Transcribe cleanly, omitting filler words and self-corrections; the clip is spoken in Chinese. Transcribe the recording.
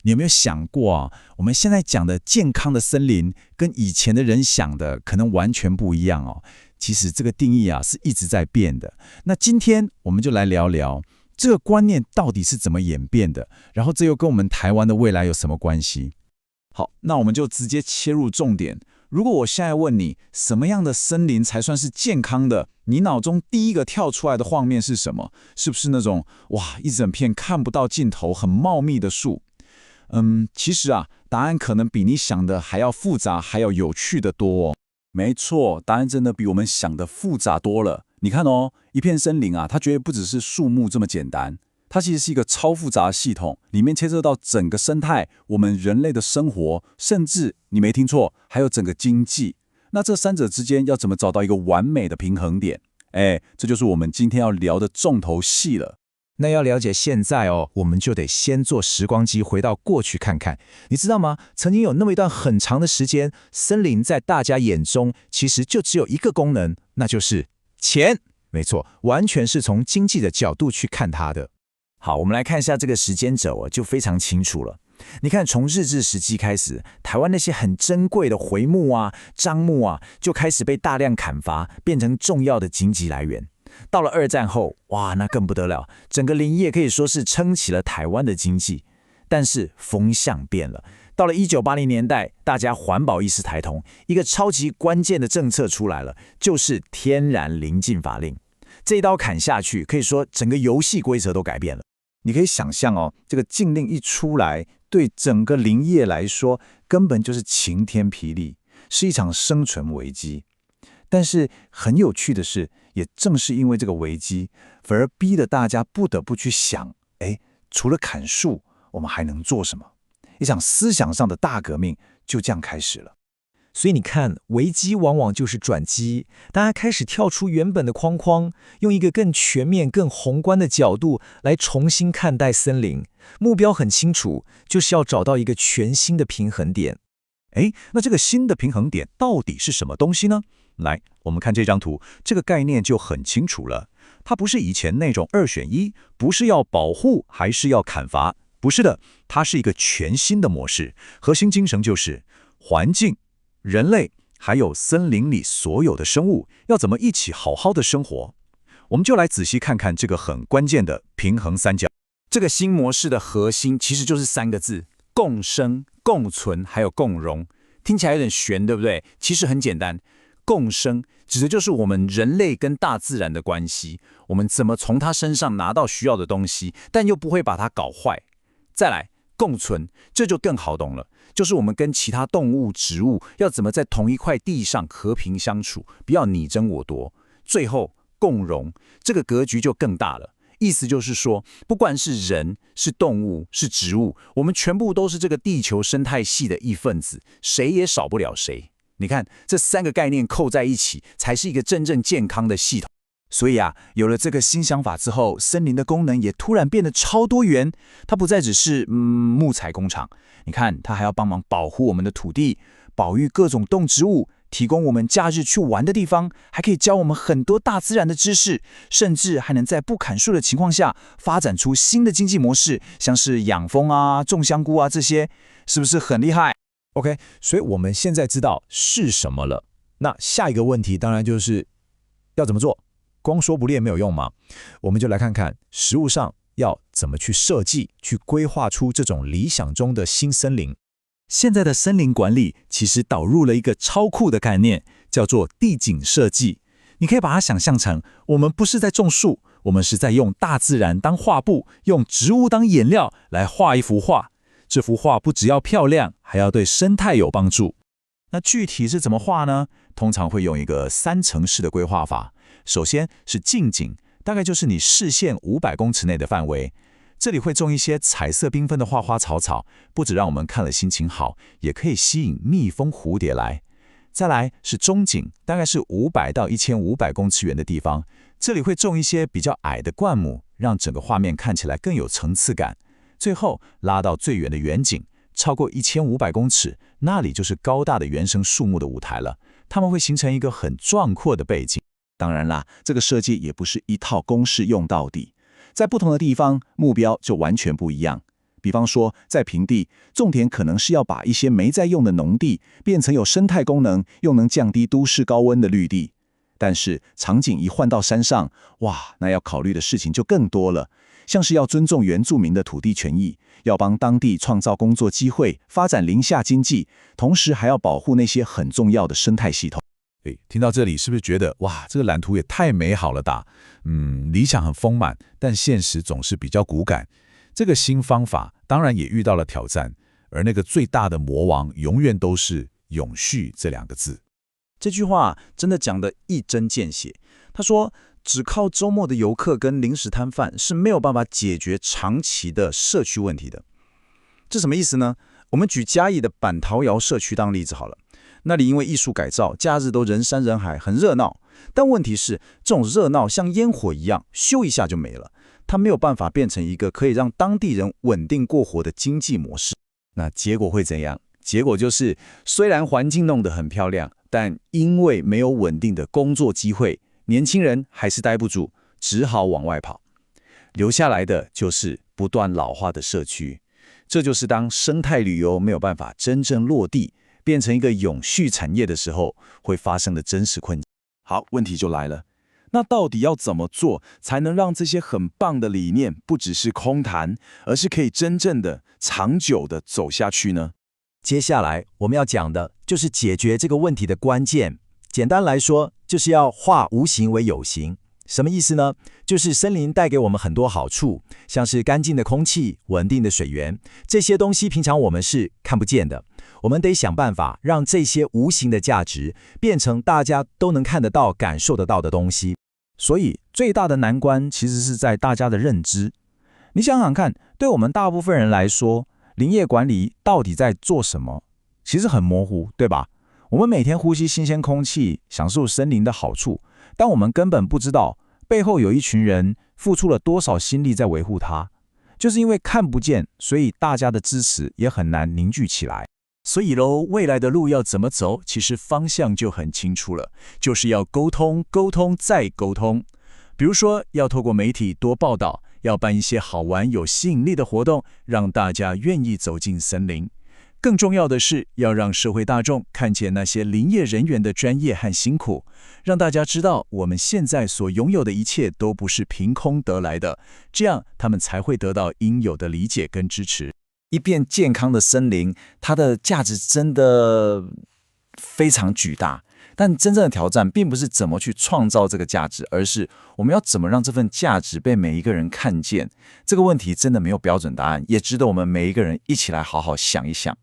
你有没有想过啊？我们现在讲的健康的森林，跟以前的人想的可能完全不一样哦。其实这个定义啊是一直在变的。那今天我们就来聊聊这个观念到底是怎么演变的，然后这又跟我们台湾的未来有什么关系？好，那我们就直接切入重点。如果我现在问你，什么样的森林才算是健康的？你脑中第一个跳出来的画面是什么？是不是那种哇，一整片看不到尽头、很茂密的树？其实啊，答案可能比你想的还要复杂，还要有趣的多哦。没错，答案真的比我们想的复杂多了。你看哦，一片森林啊，它绝对不只是树木这么简单。它其实是一个超复杂的系统，里面牵涉到整个生态，我们人类的生活，甚至你没听错，还有整个经济。那这三者之间要怎么找到一个完美的平衡点？这就是我们今天要聊的重头戏了。那要了解现在哦，我们就得先坐时光机回到过去看看。你知道吗？曾经有那么一段很长的时间，森林在大家眼中其实就只有一个功能，那就是钱。没错，完全是从经济的角度去看它的。好，我们来看一下这个时间轴就非常清楚了。你看，从日治时期开始，台湾那些很珍贵的槐木啊、樟木啊，就开始被大量砍伐，变成重要的经济来源。到了二战后，哇，那更不得了，整个林业可以说是撑起了台湾的经济。但是风向变了，到了1980年代，大家环保意识抬头，一个超级关键的政策出来了，就是天然林禁法令。这一刀砍下去，可以说整个游戏规则都改变了。你可以想象哦，这个禁令一出来，对整个林业来说，根本就是晴天霹雳，是一场生存危机。但是很有趣的是，也正是因为这个危机，反而逼得大家不得不去想，除了砍树，我们还能做什么？一场思想上的大革命就这样开始了。所以你看，危机往往就是转机，大家开始跳出原本的框框，用一个更全面、更宏观的角度来重新看待森林。目标很清楚，就是要找到一个全新的平衡点。那这个新的平衡点到底是什么东西呢？来，我们看这张图，这个概念就很清楚了。它不是以前那种二选一，不是要保护还是要砍伐，不是的，它是一个全新的模式。核心精神就是环境、人类还有森林里所有的生物要怎么一起好好的生活。我们就来仔细看看这个很关键的平衡三角。这个新模式的核心其实就是3个字：共生、共存还有共荣。听起来有点悬，对不对？其实很简单，共生指的就是我们人类跟大自然的关系，我们怎么从它身上拿到需要的东西，但又不会把它搞坏。再来，共存，这就更好懂了，就是我们跟其他动物、植物要怎么在同一块地上和平相处，不要你争我夺。最后，共荣，这个格局就更大了。意思就是说，不管是人、是动物、是植物，我们全部都是这个地球生态系的一份子，谁也少不了谁。你看，这3个概念扣在一起，才是一个真正健康的系统。所以啊，有了这个新想法之后，森林的功能也突然变得超多元。它不再只是木材工厂，你看，它还要帮忙保护我们的土地，保育各种动植物，提供我们假日去玩的地方，还可以教我们很多大自然的知识，甚至还能在不砍树的情况下发展出新的经济模式，像是养蜂啊、种香菇啊这些，是不是很厉害？ OK， 所以我们现在知道是什么了。那下一个问题当然就是要怎么做？光说不练没有用嘛？我们就来看看实务上要怎么去设计、去规划出这种理想中的新森林。现在的森林管理其实导入了一个超酷的概念，叫做地景设计。你可以把它想象成，我们不是在种树，我们是在用大自然当画布，用植物当颜料来画一幅画。这幅画不只要漂亮，还要对生态有帮助。那具体是怎么画呢？通常会用一个3层式的规划法。首先是近景，大概就是你视线500公尺内的范围。这里会种一些彩色缤纷的花花草草，不只让我们看了心情好，也可以吸引蜜蜂、蝴蝶来。再来是中景，大概是500到1500公尺远的地方，这里会种一些比较矮的灌木，让整个画面看起来更有层次感。最后拉到最远的远景，超过1500公尺，那里就是高大的原生树木的舞台了，它们会形成一个很壮阔的背景。当然啦，这个设计也不是一套公式用到底，在不同的地方目标就完全不一样。比方说，在平地，重点可能是要把一些没在用的农地变成有生态功能又能降低都市高温的绿地。但是场景一换到山上，哇，那要考虑的事情就更多了，像是要尊重原住民的土地权益，要帮当地创造工作机会，发展林下经济，同时还要保护那些很重要的生态系统。听到这里是不是觉得哇，这个蓝图也太美好了吧？理想很丰满，但现实总是比较骨感。这个新方法当然也遇到了挑战，而那个最大的魔王永远都是永续这2个字。这句话真的讲得一针见血。他说，只靠周末的游客跟临时摊贩是没有办法解决长期的社区问题的。这什么意思呢？我们举嘉义的板桃窑社区当例子好了。那里因为艺术改造，假日都人山人海，很热闹。但问题是，这种热闹像烟火一样，咻一下就没了。它没有办法变成一个可以让当地人稳定过活的经济模式。那结果会怎样？结果就是，虽然环境弄得很漂亮，但因为没有稳定的工作机会，年轻人还是待不住，只好往外跑。留下来的就是不断老化的社区。这就是当生态旅游没有办法真正落地，变成一个永续产业的时候，会发生的真实困境。好，问题就来了，那到底要怎么做，才能让这些很棒的理念不只是空谈，而是可以真正的、长久的走下去呢？接下来我们要讲的就是解决这个问题的关键。简单来说，就是要化无形为有形。什么意思呢？就是森林带给我们很多好处，像是干净的空气、稳定的水源，这些东西平常我们是看不见的。我们得想办法让这些无形的价值变成大家都能看得到、感受得到的东西。所以最大的难关其实是在大家的认知。你想想看，对我们大部分人来说，林业管理到底在做什么？其实很模糊，对吧？我们每天呼吸新鲜空气，享受森林的好处，但我们根本不知道背后有一群人付出了多少心力在维护它。就是因为看不见，所以大家的支持也很难凝聚起来。所以咯，未来的路要怎么走，其实方向就很清楚了，就是要沟通，沟通再沟通。比如说，要透过媒体多报道，要办一些好玩有吸引力的活动，让大家愿意走进森林。更重要的是，要让社会大众看见那些林业人员的专业和辛苦，让大家知道我们现在所拥有的一切都不是凭空得来的，这样他们才会得到应有的理解跟支持。一片健康的森林，它的价值真的非常巨大。但真正的挑战并不是怎么去创造这个价值，而是我们要怎么让这份价值被每一个人看见。这个问题真的没有标准答案，也值得我们每一个人一起来好好想一想。